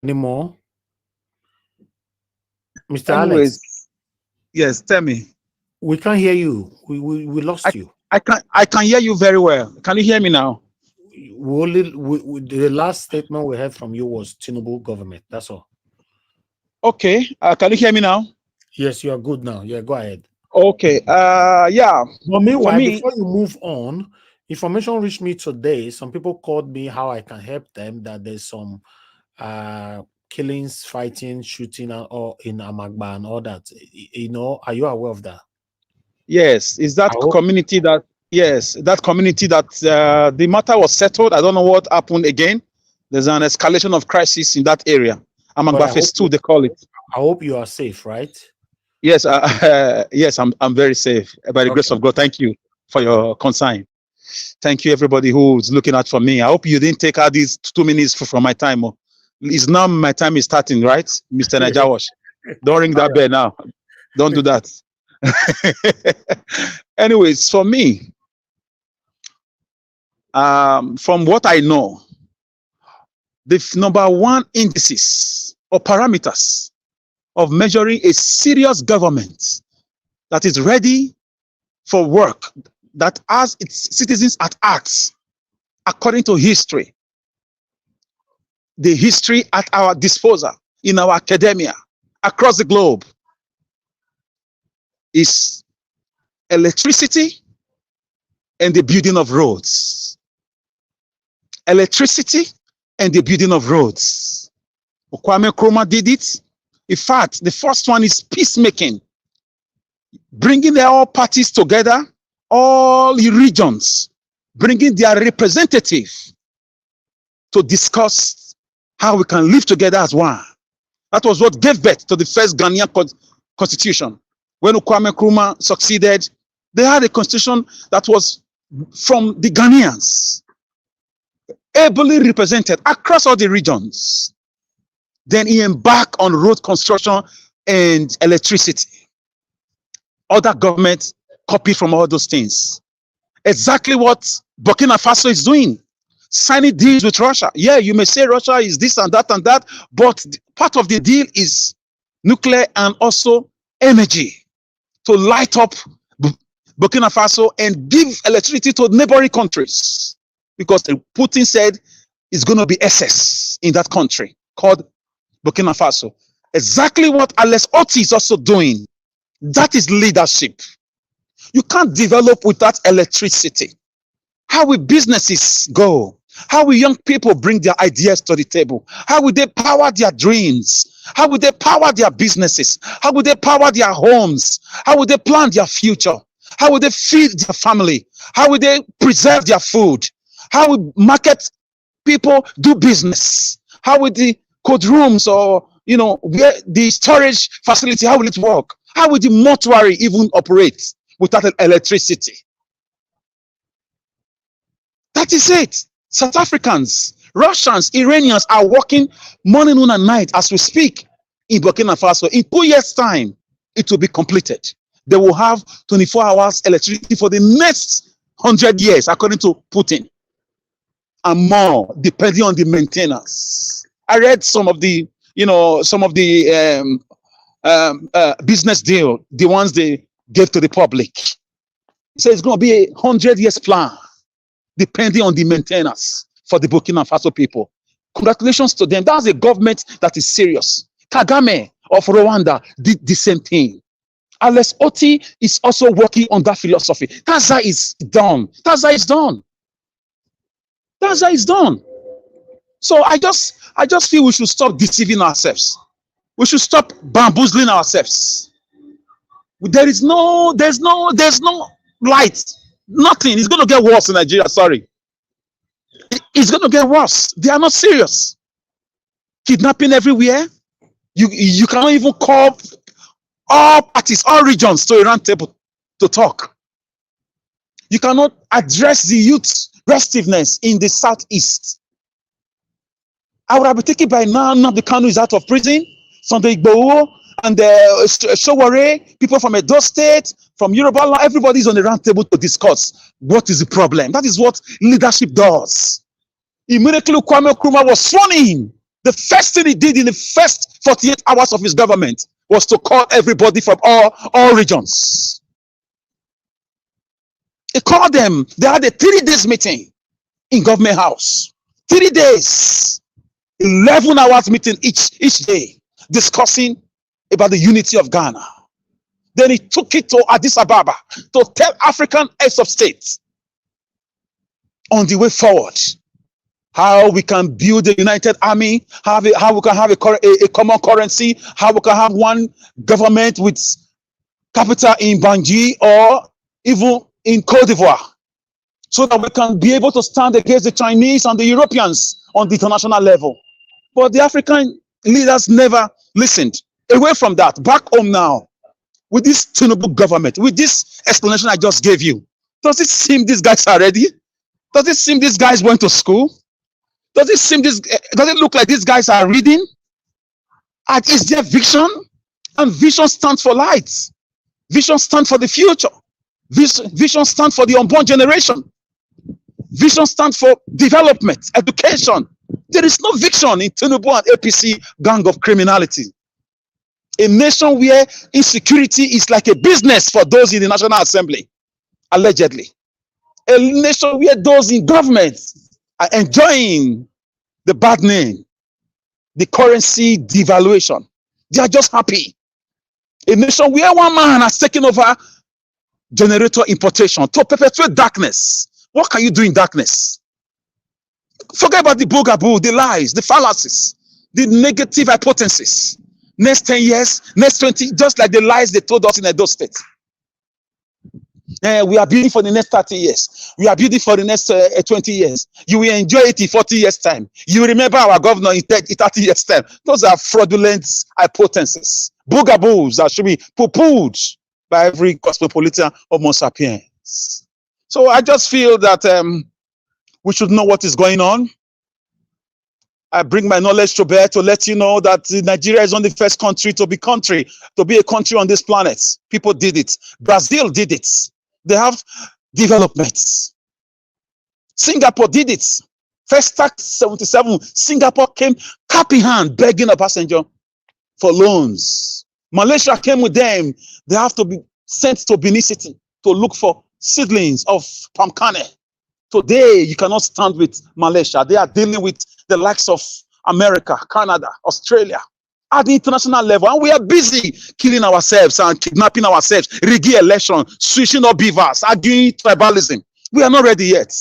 anymore. Mr. Anyways, Alex, yes, tell me. we can't hear you. We I lost you. I can hear you very well. Can you hear me now? The last statement we heard from you was Tinubu government. That's all. Okay. Can you hear me now? Yes, you are good now. Yeah, go ahead. Okay. Yeah. But For meanwhile, me, before you move on, information reached me today. Some people called me how I can help them. That there's some killings, fighting, shooting, or in Amagba and all that. Are you aware of that? yes, is that I hope. community that yes, that community that the matter was settled. I don't know what happened again. There's an escalation of crisis in that area. But Amangba phase 2, they call it. I hope you are safe, right? Yes, yes, I'm very safe by the grace Okay. of God. Thank you for Okay. your concern. Thank you, everybody who's looking out for me. I hope you didn't take out these 2 minutes from my time. Oh. It's now my time is starting, right, Mr. Najawash? Don't ring All that bell now. Don't do that. Anyways, for me, from what I know, the number one indices or parameters of measuring a serious government that is ready for work, that has its citizens at heart, according to history, the history at our disposal in our academia across the globe, is electricity and the building of roads. Electricity and the building of roads. Kwame Nkrumah did it. In fact, the first one is peacemaking, bringing all parties together, all the regions, bringing their representative to discuss how we can live together as one. That was what gave birth to the first Ghanaian constitution. When Kwame Nkrumah succeeded, they had a constitution that was from the Ghanaians, ably represented across all the regions. Then he embarked on road construction and electricity. Other governments copied from all those things. Exactly what Burkina Faso is doing. Signing deals with Russia. Yeah, you may say Russia is this and that, but part of the deal is nuclear and also energy to light up Burkina Faso and give electricity to neighboring countries. Because Putin said it's going to be excess in that country called Burkina Faso. Exactly what Alex Otti is also doing. That is leadership. You can't develop without electricity. How will businesses go? How will young people bring their ideas to the table? How will they power their dreams? How will they power their businesses? How will they power their homes? How will they plan their future? How will they feed their family? How will they preserve their food? How will market people do business? How will the code rooms or where the storage facility, how will it work? How will the mortuary even operate without electricity? That is it. South Africans, Russians, Iranians are working morning, noon, and night as we speak in Burkina Faso. In 2 years' time, it will be completed. They will have 24 hours electricity for the next 100 years, according to Putin, and more, depending on the maintenance. I read some of the business deal, the ones they gave to the public. So it's going to be a 100 years plan, depending on the maintenance for the Burkina Faso people. Congratulations to them. That's a government that is serious. Kagame of Rwanda did the same thing. Alex Otti is also working on that philosophy. Taza is done. Taza is done. Taza is done. So I just feel we should stop deceiving ourselves. We should stop bamboozling ourselves. There's no light. Nothing. It's going to get worse in Nigeria. Sorry. It's going to get worse. They are not serious. Kidnapping everywhere. You cannot even call all parties, all regions to a round table to talk. You cannot address the youth's restiveness in the southeast. I would have been taken by now. The Kanu is out of prison. Sunday Igboho and Showore, people from Edo State, from Yoruba, everybody's on the round table to discuss what is the problem. That is what leadership does. Immediately Kwame Nkrumah was sworn in. The first thing he did in the first 48 hours of his government was to call everybody from all regions. He called them. They had a 3 days meeting in government house. 3 days, 11 hours meeting each day, discussing about the unity of Ghana. Then he took it to Addis Ababa to tell African heads of states on the way forward how we can build a united army, how we can have a common currency, how we can have one government with capital in Bangui or even in Cote d'Ivoire, so that we can be able to stand against the Chinese and the Europeans on the international level. But the African leaders never listened. Away from that, back home now, with this Tinubu government, with this explanation I just gave you, does it seem these guys are ready? Does it seem these guys went to school? Does it look like these guys are reading? And is there vision? And vision stands for light. Vision stands for the future. Vision stands for the unborn generation. Vision stands for development, education. There is no vision in Tinubu and APC gang of criminality. A nation where insecurity is like a business for those in the National Assembly, allegedly. A nation where those in government are enjoying the bad name, the currency devaluation. They are just happy. A nation where one man has taken over generator importation to perpetuate darkness. What can you do in darkness? Forget about the bugaboo, the lies, the fallacies, the negative hypotheses. Next 10 years, next 20, just like the lies they told us in Edo State. We are building for the next 30 years. We are building for the next 20 years. You will enjoy it in 40 years' time. You remember our governor in 30 years' time. Those are fraudulent hypotheses. Bugaboos that should be poo-pooed by every cosmopolitan Homo sapiens. So I just feel that we should know what is going on. I bring my knowledge to bear to let you know that Nigeria is not the first country to be a country on this planet. People did it. Brazil did it. They have developments. Singapore did it. First tax 77, Singapore came cap in hand begging a passenger for loans. Malaysia came with them. They have to be sent to Benin City to look for seedlings of palm kernel. Today, you cannot stand with Malaysia. They are dealing with the likes of America, Canada, Australia, at the international level. And we are busy killing ourselves and kidnapping ourselves, rigging election, switching up beavers, arguing tribalism. We are not ready yet.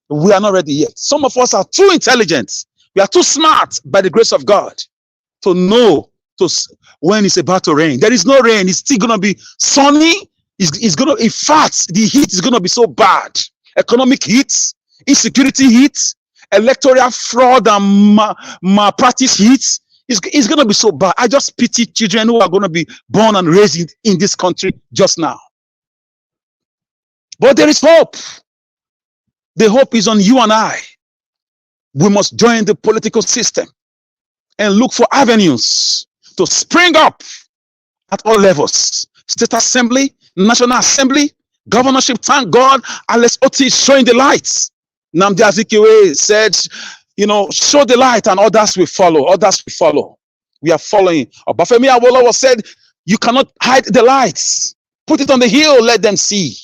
We are not ready yet. Some of us are too intelligent. We are too smart by the grace of God to know when it's about to rain. There is no rain. It's still going to be sunny. It's going to, in fact, the heat is going to be so bad. Economic heat, insecurity heat, electoral fraud and malpractice heat is going to be so bad. I just pity children who are going to be born and raised in this country just now. But there is hope. The hope is on you and I. We must join the political system and look for avenues to spring up at all levels. State Assembly, National Assembly, governorship. Thank God, Alex Oti is showing the lights. Nnamdi Azikiwe said, show the light and others will follow. Others will follow. We are following. Obafemi Awolowo said, you cannot hide the lights. Put it on the hill, let them see.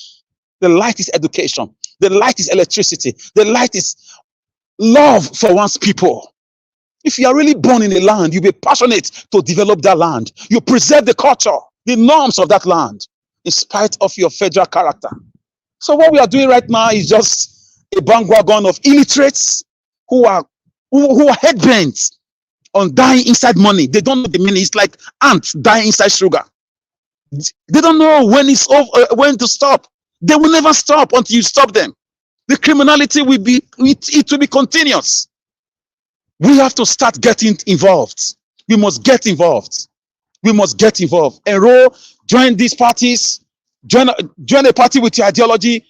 The light is education. The light is electricity. The light is love for one's people. If you are really born in a land, you'll be passionate to develop that land. You preserve the culture, the norms of that land, in spite of your federal character. So what we are doing right now is just a bandwagon of illiterates who are head-bent on dying inside money. They don't know the meaning. It's like ants dying inside sugar. They don't know when it's over, when to stop. They will never stop until you stop them. The criminality will be continuous. We have to start getting involved. We must get involved. We must get involved. Enroll, join these parties, join a party with your ideology,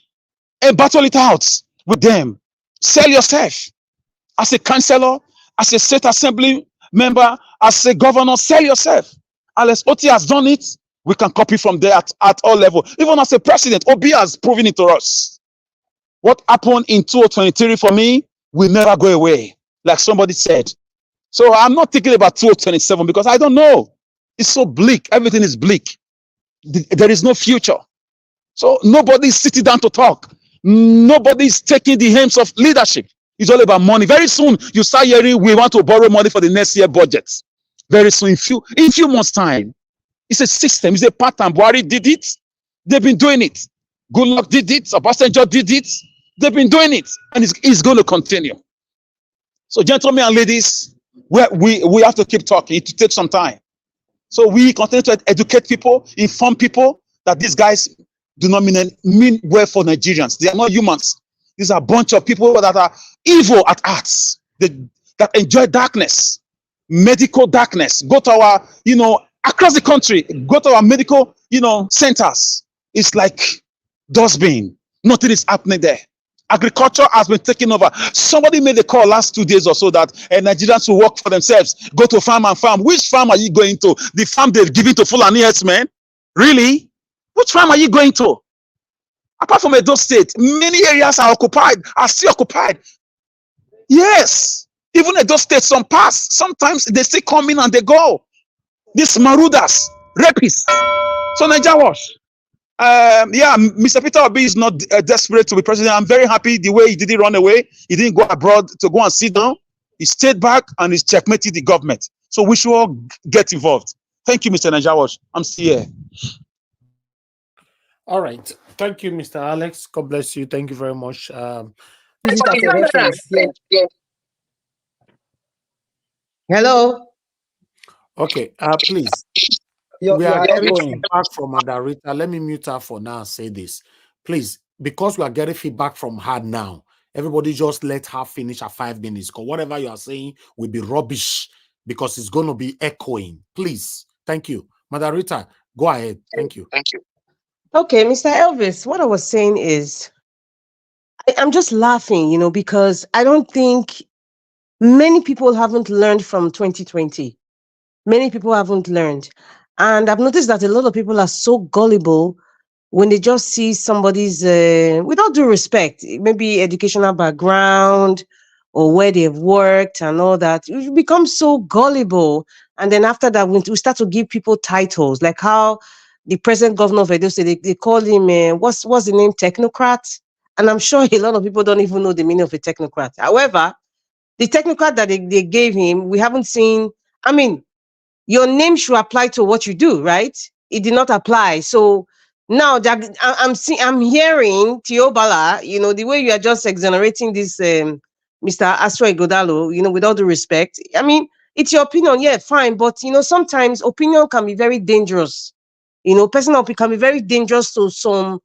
and battle it out with them. Sell yourself. As a councillor, as a state assembly member, as a governor, sell yourself. Alex Oti has done it. We can copy from there at all levels. Even as a president, Obi has proven it to us. What happened in 2023 for me will never go away. Like somebody said, So I'm not thinking about 2027 because I don't know. It's so bleak. Everything is bleak. There is no future. So nobody is sitting down to talk. Nobody is taking the aims of leadership. It's all about money. Very soon you start hearing we want to borrow money for the next year budget. Very soon, in few months' time, it's a system, it's a pattern. Buhari did it. They've been doing it. Good luck did it. Obasanjo did it. They've been doing it, and it's going to continue. So, gentlemen and ladies, we have to keep talking. It will take some time. So we continue to educate people, inform people that these guys do not mean well for Nigerians. They are not humans. These are a bunch of people that are evil at hearts. That enjoy darkness, medical darkness. Go to our, across the country, go to our medical, centers. It's like dustbin. Nothing is happening there. Agriculture has been taken over. Somebody made a call last 2 days or so that Nigerians will work for themselves. Go to farm and farm. Which farm are you going to? The farm they've given to Fulani herdsmen? Really? Which farm are you going to? Apart from Edo State, many areas are still occupied. Yes. Even Edo State, some pass. Sometimes they still come in and they go. These marauders, rapists. So Nigeria was. Mr. Peter Obi is not desperate to be president. I'm very happy the way he didn't run away. He didn't go abroad to go and sit down. He stayed back and he's checkmated the government. So we should all get involved. Thank you, Mr. Najawash. I'm still here. All right. Thank you, Mr. Alex. God bless you. Thank you very much. Use it as a reference. Yeah. Hello. Okay. Please. We You are are getting echoing. feedback from Rita. Let me mute her for now and say this. Please, because we are getting feedback from her now, everybody just let her finish her 5 minutes. Because whatever you are saying will be rubbish because it's going to be echoing. Please. Thank you. Rita, go ahead. Thank you. Thank you. Okay, Mr. Elvis, what I was saying is I'm just laughing, because I don't think many people haven't learned from 2020. Many people haven't learned. And I've noticed that a lot of people are so gullible when they just see somebody's, without due respect, maybe educational background or where they've worked and all that. We become so gullible. And then after that, we start to give people titles, like how the present governor of Edo State, they call him, what's the name, technocrat? And I'm sure a lot of people don't even know the meaning of a technocrat. However, the technocrat that they gave him, we haven't seen, your name should apply to what you do, right? It did not apply. So now that I'm hearing Tiobala, the way you are just exonerating this Mr. Astro Igodalo, with all due respect. It's your opinion, yeah, fine. But sometimes opinion can be very dangerous. Personal opinion can be very dangerous to some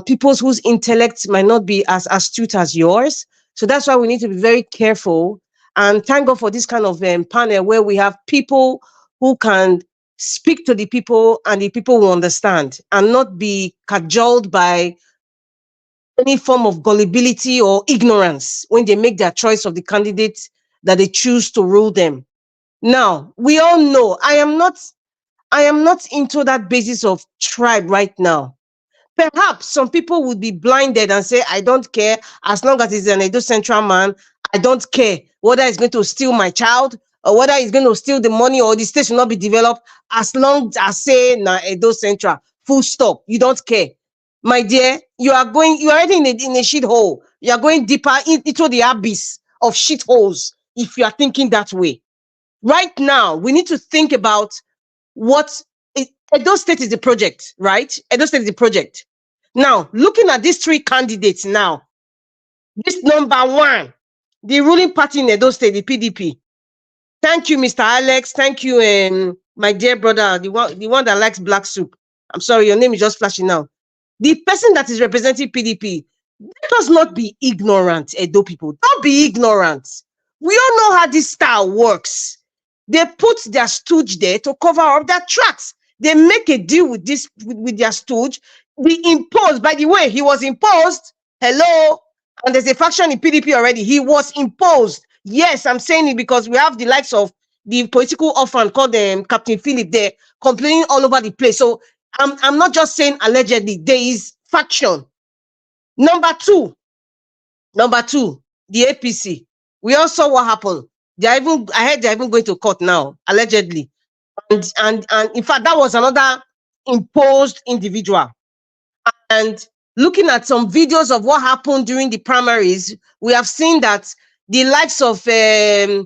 people whose intellect might not be as astute as yours. So that's why we need to be very careful. And thank God for this kind of panel where we have people who can speak to the people and the people will understand and not be cajoled by any form of gullibility or ignorance when they make their choice of the candidate that they choose to rule them. Now, we all know I am not into that basis of tribe right now. Perhaps some people would be blinded and say, I don't care. As long as he's an Edo Central man, I don't care whether he's going to steal my child or whether he's going to steal the money or the state will not be developed. As long as say, na Edo Central, full stop. You don't care. My dear, you are already in a shithole. You are going deeper into the abyss of shitholes if you are thinking that way. Right now, we need to think about Edo State is the project, right? Edo State is the project. Now, looking at these 3 candidates now, this number 1, the ruling party in Edo State, the PDP. Thank you, Mr. Alex. Thank you, my dear brother, the one that likes black soup. I'm sorry, your name is just flashing now. The person that is representing PDP, let us not be ignorant, Edo people. Don't be ignorant. We all know how this style works. They put their stooge there to cover up their tracks. They make a deal with their stooge. We impose, by the way, he was imposed. Hello. And there's a faction in PDP already. He was imposed. Yes, I'm saying it because we have the likes of the political orphan called Captain Philip there complaining all over the place. So I'm not just saying allegedly. There is faction. Number two, the APC. We all saw what happened. I heard they're even going to court now, allegedly. And in fact, that was another imposed individual. And looking at some videos of what happened during the primaries, we have seen that the likes of is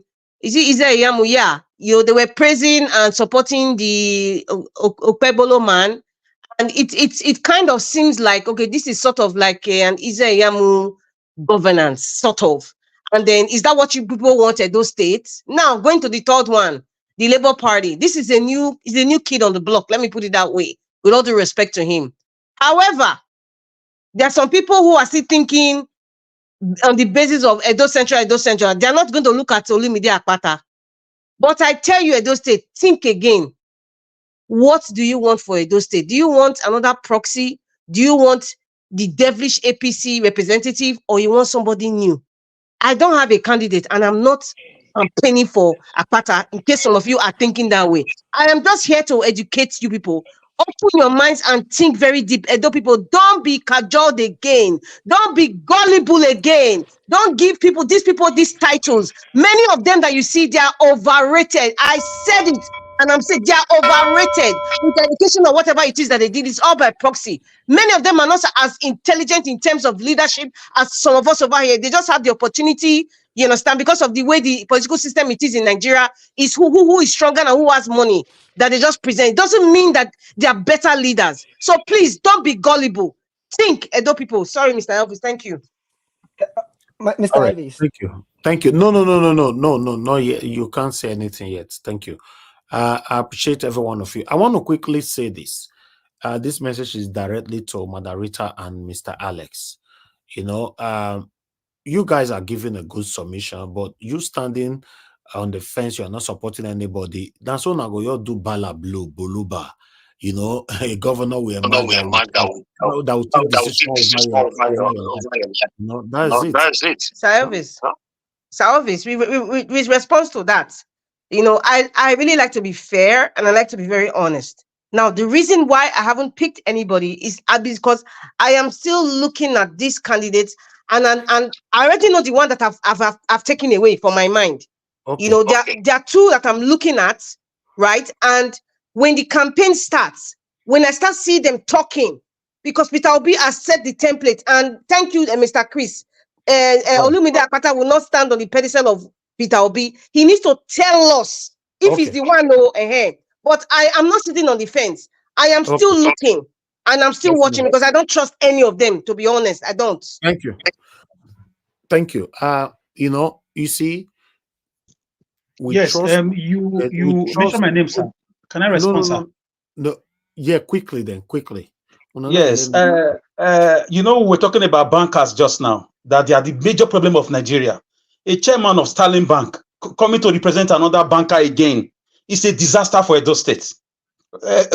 it Yamu? Yeah, they were praising and supporting the Okpebolo man, and it kind of seems like, okay, this is sort of like an Yamu governance, sort of. And then, is that what you people wanted those states? Now going to the third one, the Labour Party. This is a new kid on the block. Let me put it that way, with all due respect to him. However, there are some people who are still thinking on the basis of Edo Central. They are not going to look at Olumide Akpata. But I tell you, Edo State, think again. What do you want for Edo State? Do you want another proxy? Do you want the devilish APC representative, or you want somebody new? I don't have a candidate, and I'm penning for Akpata, in case some of you are thinking that way. I am just here to educate you people. Open your minds and think very deep. Edo people, don't be cajoled again. Don't be gullible again. Don't give these people these titles. Many of them that you see, they are overrated. I said it, and I'm saying they are overrated. With the education or whatever it is that they did, it's all by proxy. Many of them are not as intelligent in terms of leadership as some of us over here. They just have the opportunity, you understand, because of the way the political system it is in Nigeria, is who is stronger and who has money that they just present. It doesn't mean that they are better leaders. So please don't be gullible. Think, Edo people. Sorry, Mr. Elvis. Thank you. Mr. All right. Elvis. Thank you. No, not yet. You can't say anything yet. Thank you. I appreciate every one of you. I want to quickly say this. This message is directly to Mother Rita and Mr. Alex. You guys are giving a good submission, but you standing on the fence, you are not supporting anybody. That's what I go. You do bala blue boluba. A governor will emerge that will take decision over your life. That's it. Sir Elvis, with response to that, I really like to be fair, and I like to be very honest. Now, the reason why I haven't picked anybody is because I am still looking at these candidates, and I already know the one that I've taken away from my mind. Okay. There are two that I'm looking at, right? And when the campaign starts, when I start seeing them talking, because Peter Obi has set the template, and thank you, Mr. Chris. Olumide Akpata will not stand on the pedestal of Peter Obi. He needs to tell us if he's the one ahead. But I am not sitting on the fence. I am still looking, and I'm still watching, because I don't trust any of them, to be honest. I don't. Thank you. Thank you. You see, yes, you mentioned my name, sir. Can I respond, sir? No. Yeah, quickly. Yes. We're talking about bankers just now, that they are the major problem of Nigeria. A chairman of Sterling Bank coming to represent another banker again is a disaster for Edo State.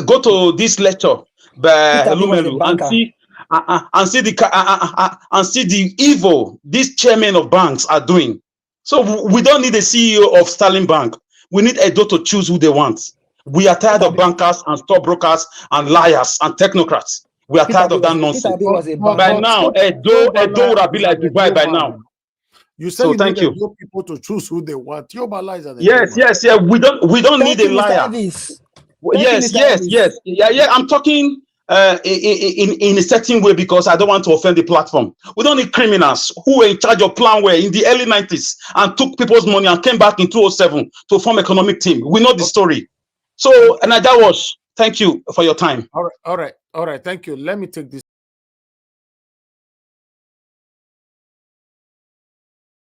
Go to this lecture by Lumelu and see the evil these chairmen of banks are doing. So we don't need a CEO of Sterling Bank. We need Edo to choose who they want. We are tired of bankers and stockbrokers and liars and technocrats. We are tired of that nonsense. By now, Edo would have been like Dubai by now. You said so. Thank you. People to choose who they want. Yoba lies are yes. We don't need a liar. Yes. Yeah. I'm talking in a certain way, because I don't want to offend the platform. We don't need criminals who were in charge of Planware in the early 90s and took people's money and came back in 2007 to form economic team. We know the story. So, and that was, thank you for your time. All right. Thank you. Let me take this.